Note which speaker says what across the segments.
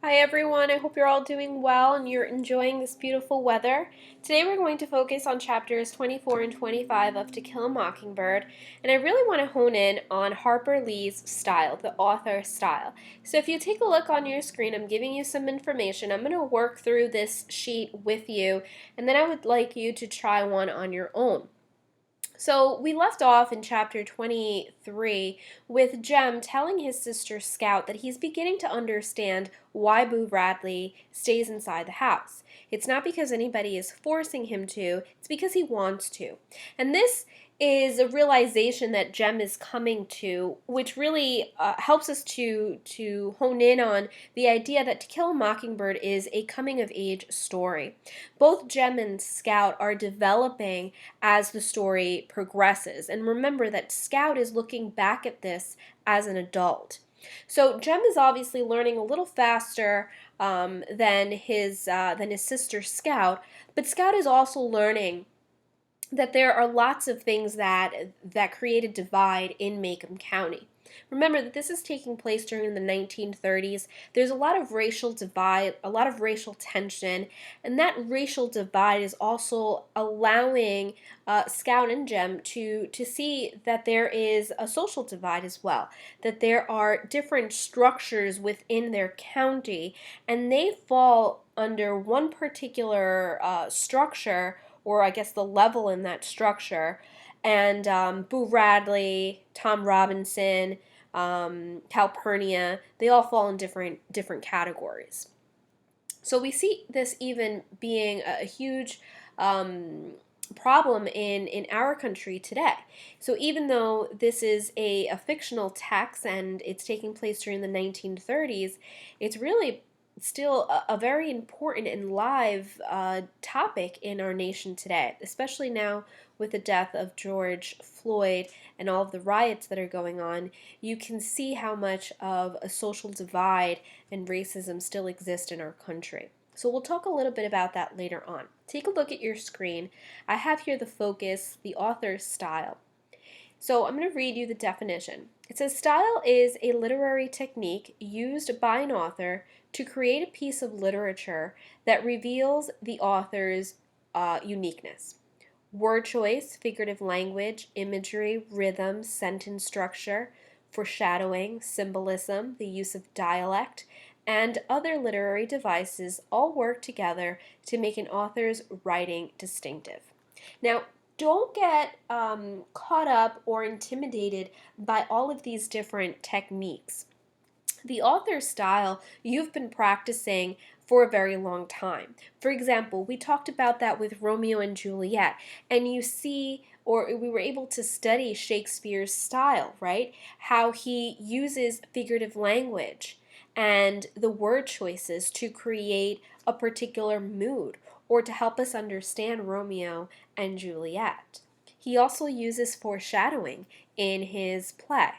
Speaker 1: Hi everyone, I hope you're all doing well and you're enjoying this beautiful weather. Today we're going to focus on chapters 24 and 25 of To Kill a Mockingbird, and I really want to hone in on Harper Lee's style, the author style. So if you take a look on your screen, I'm giving you some information. I'm going to work through this sheet with you, and then I would like you to try one on your own. So we left off in chapter 23 with Jem telling his sister Scout that he's beginning to understand why Boo Radley stays inside the house. It's not because anybody is forcing him to, it's because he wants to. And this is a realization that Jem is coming to, which really helps us to hone in on the idea that To Kill a Mockingbird is a coming-of-age story. Both Jem and Scout are developing as the story progresses. And remember that Scout is looking back at this as an adult. So Jem is obviously learning a little faster than his sister Scout, but Scout is also learning that there are lots of things that create a divide in Macomb County. Remember that this is taking place during the 1930s. There's a lot of racial divide, a lot of racial tension, and that racial divide is also allowing Scout and Jem to see that there is a social divide as well, that there are different structures within their county, and they fall under one particular structure, or I guess the level in that structure, and Boo Radley, Tom Robinson, Calpurnia, they all fall in different categories. So we see this even being a huge problem in our country today. So even though this is a fictional text and it's taking place during the 1930s, it's really still a very important and live topic in our nation today, especially now with the death of George Floyd and all of the riots that are going on. You can see how much of a social divide and racism still exist in our country. So we'll talk a little bit about that later on. Take a look at your screen. I have here the focus, the author's style. So I'm going to read you the definition. It says, style is a literary technique used by an author to create a piece of literature that reveals the author's uniqueness. Word choice, figurative language, imagery, rhythm, sentence structure, foreshadowing, symbolism, the use of dialect, and other literary devices all work together to make an author's writing distinctive. Now, don't get caught up or intimidated by all of these different techniques. The author's style you've been practicing for a very long time. For example, we talked about that with Romeo and Juliet, and you see, or we were able to study Shakespeare's style, right? How he uses figurative language and the word choices to create a particular mood or to help us understand Romeo and Juliet. He also uses foreshadowing in his play.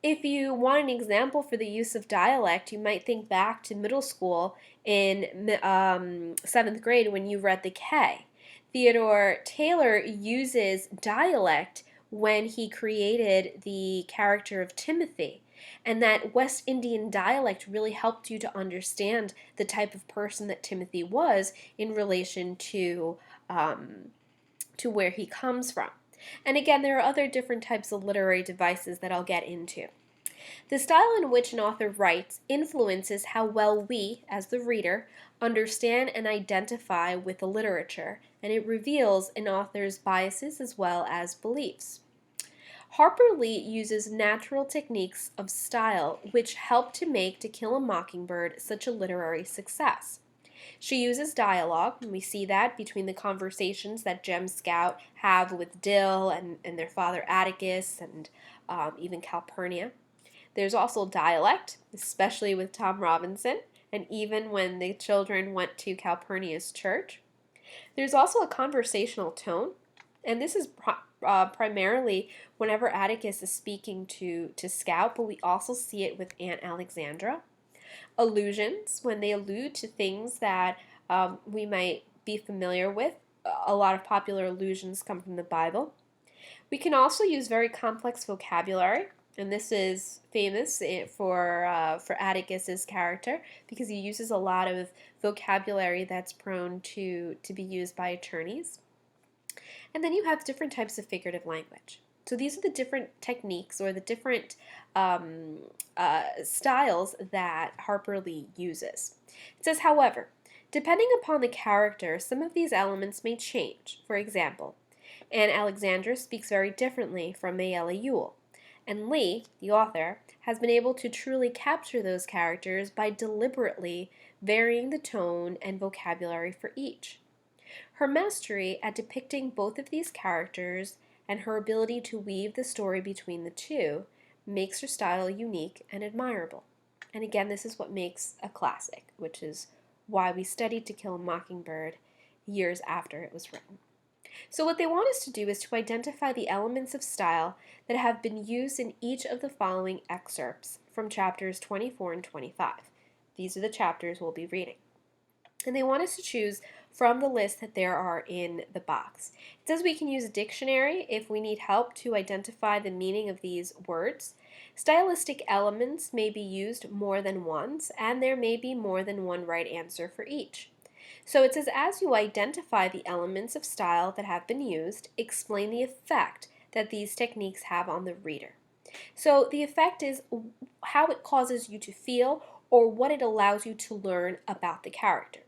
Speaker 1: If you want an example for the use of dialect, you might think back to middle school in 7th grade when you read the K. Theodore Taylor uses dialect when he created the character of Timothy. And that West Indian dialect really helped you to understand the type of person that Timothy was in relation to where he comes from. And again, there are other different types of literary devices that I'll get into. The style in which an author writes influences how well we, as the reader, understand and identify with the literature, and it reveals an author's biases as well as beliefs. Harper Lee uses natural techniques of style which help to make To Kill a Mockingbird such a literary success. She uses dialogue, and we see that between the conversations that Jem Scout have with Dill and their father Atticus and even Calpurnia. There's also dialect, especially with Tom Robinson, and even when the children went to Calpurnia's church. There's also a conversational tone, and this is primarily whenever Atticus is speaking to Scout, but we also see it with Aunt Alexandra. Allusions, when they allude to things that we might be familiar with. A lot of popular allusions come from the Bible. We can also use very complex vocabulary. And this is famous for Atticus's character because he uses a lot of vocabulary that's prone to be used by attorneys. And then you have different types of figurative language. So these are the different techniques or the different styles that Harper Lee uses. It says, however, depending upon the character, some of these elements may change. For example, Anne Alexandra speaks very differently from Mayella Ewell, and Lee, the author, has been able to truly capture those characters by deliberately varying the tone and vocabulary for each. Her mastery at depicting both of these characters and her ability to weave the story between the two makes her style unique and admirable. And again, this is what makes a classic, which is why we studied To Kill a Mockingbird years after it was written. So what they want us to do is to identify the elements of style that have been used in each of the following excerpts from chapters 24 and 25. These are the chapters we'll be reading. And they want us to choose from the list that there are in the box. It says we can use a dictionary if we need help to identify the meaning of these words. Stylistic elements may be used more than once, and there may be more than one right answer for each. So it says, as you identify the elements of style that have been used, explain the effect that these techniques have on the reader. So the effect is how it causes you to feel or what it allows you to learn about the character.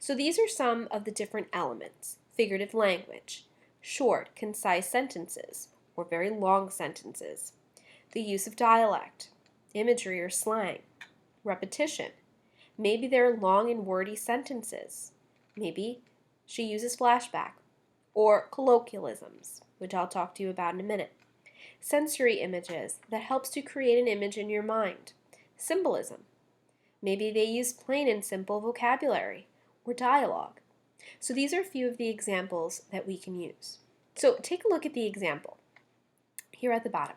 Speaker 1: So these are some of the different elements. Figurative language, short, concise sentences, or very long sentences. The use of dialect, imagery or slang, repetition. Maybe they're long and wordy sentences. Maybe she uses flashback, or colloquialisms, which I'll talk to you about in a minute. Sensory images that helps to create an image in your mind. Symbolism. Maybe they use plain and simple vocabulary or dialogue. So these are a few of the examples that we can use. So take a look at the example here at the bottom.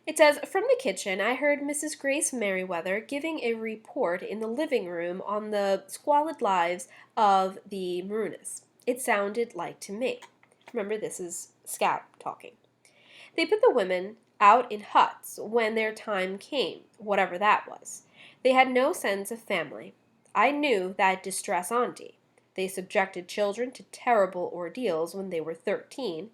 Speaker 1: It says, from the kitchen, I heard Mrs. Grace Merriweather giving a report in the living room on the squalid lives of the Maroonists. It sounded like to me. Remember, this is Scout talking. They put the women out in huts when their time came, whatever that was. They had no sense of family. I knew that distress auntie. They subjected children to terrible ordeals when they were 13.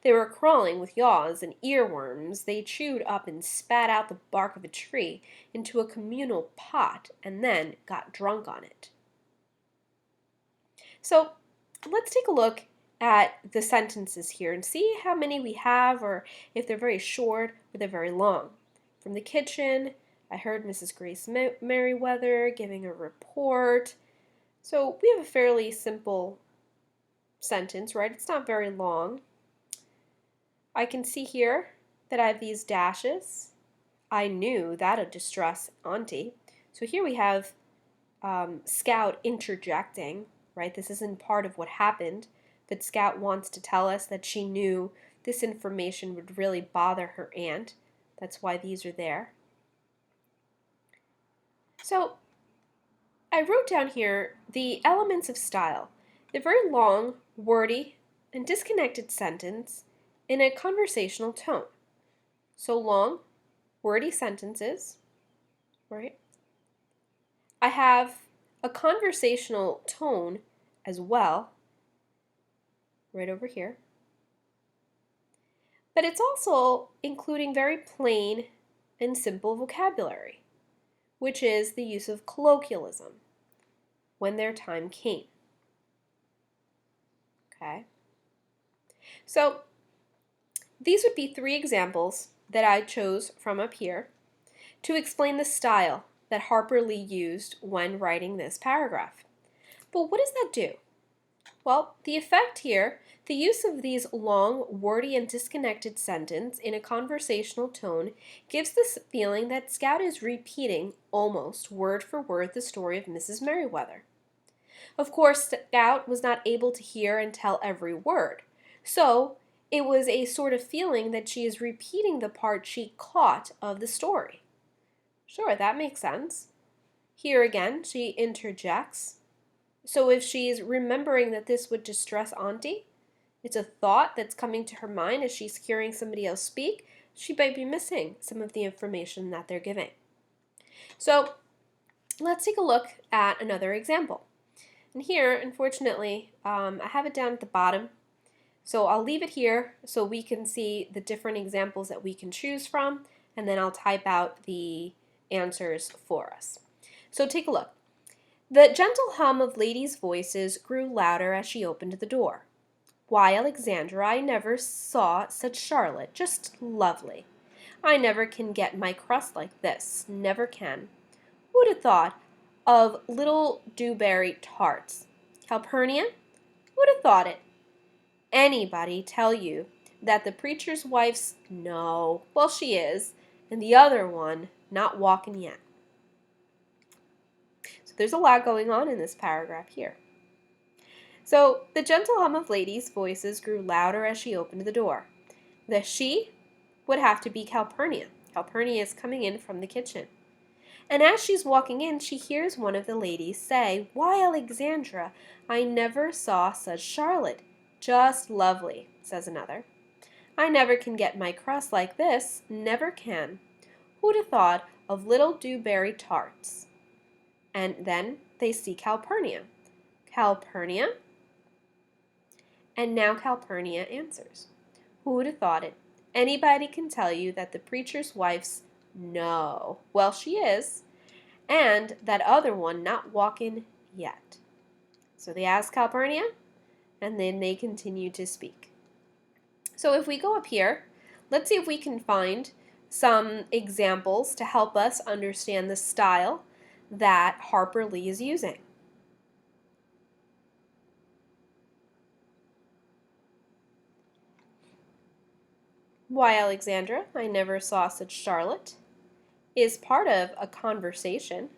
Speaker 1: They were crawling with yaws and earworms. They chewed up and spat out the bark of a tree into a communal pot and then got drunk on it. So let's take a look at the sentences here and see how many we have, or if they're very short or they're very long. From the kitchen, I heard Mrs. Grace Merriweather giving a report. So we have a fairly simple sentence, right? It's not very long. I can see here that I have these dashes. I knew that'd distress auntie. So here we have Scout interjecting, right? This isn't part of what happened, but Scout wants to tell us that she knew this information would really bother her aunt. That's why these are there. So I wrote down here the elements of style. They're very long, wordy, and disconnected sentence in a conversational tone. So long, wordy sentences, right? I have a conversational tone as well, right over here. But it's also including very plain and simple vocabulary, which is the use of colloquialism when their time came. Okay? So these would be 3 examples that I chose from up here to explain the style that Harper Lee used when writing this paragraph. But what does that do? Well, the effect here, the use of these long, wordy, and disconnected sentences in a conversational tone gives this feeling that Scout is repeating, almost word for word, the story of Mrs. Merriweather. Of course, Scout was not able to hear and tell every word, so it was a sort of feeling that she is repeating the part she caught of the story. Sure, that makes sense. Here again, she interjects. So if she's remembering that this would distress auntie, it's a thought that's coming to her mind as she's hearing somebody else speak, she might be missing some of the information that they're giving. So let's take a look at another example. And here, unfortunately, I have it down at the bottom. So I'll leave it here so we can see the different examples that we can choose from, and then I'll type out the answers for us. So take a look. The gentle hum of ladies' voices grew louder as she opened the door. Why, Alexandra, I never saw such Charlotte. Just lovely. I never can get my crust like this. Never can. Who'd have thought of little dewberry tarts? Calpurnia? Who'd have thought it? Anybody tell you that the preacher's wife's no, well, she is, and the other one not walking yet. So there's a lot going on in this paragraph here. So the gentle hum of ladies' voices grew louder as she opened the door. The she would have to be Calpurnia. Calpurnia is coming in from the kitchen. And as she's walking in, she hears one of the ladies say, Why, Alexandra, I never saw such Charlotte. Just lovely, says another. I never can get my crust like this, never can. Who'd have thought of little dewberry tarts? And then they see Calpurnia. Calpurnia? And now Calpurnia answers. Who'd have thought it? Anybody can tell you that the preacher's wife's no, well, she is, and that other one not walking yet. So they ask Calpurnia, and then they continue to speak. So if we go up here, let's see if we can find some examples to help us understand the style that Harper Lee is using. Why, Alexandra, I never saw such Charlotte is part of a conversation.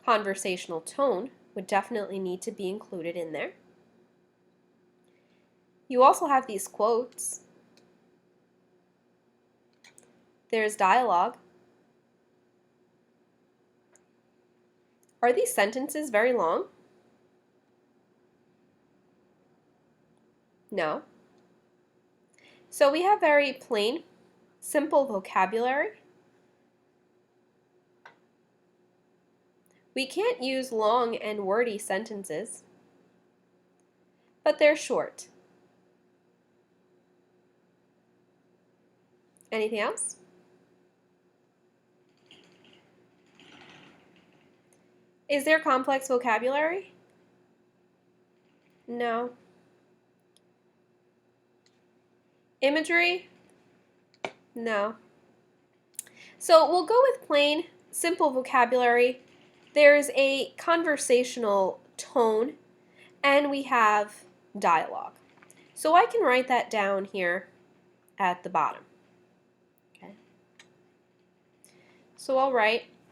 Speaker 1: Conversational tone would definitely need to be included in there. You also have these quotes. There's dialogue. Are these sentences very long? No. So we have very plain, simple vocabulary. We can't use long and wordy sentences, but they're short. Anything else? Is there complex vocabulary? No. Imagery? No. So we'll go with plain, simple vocabulary. There's a conversational tone, and we have dialogue. So I can write that down here at the bottom. Okay. So I'll write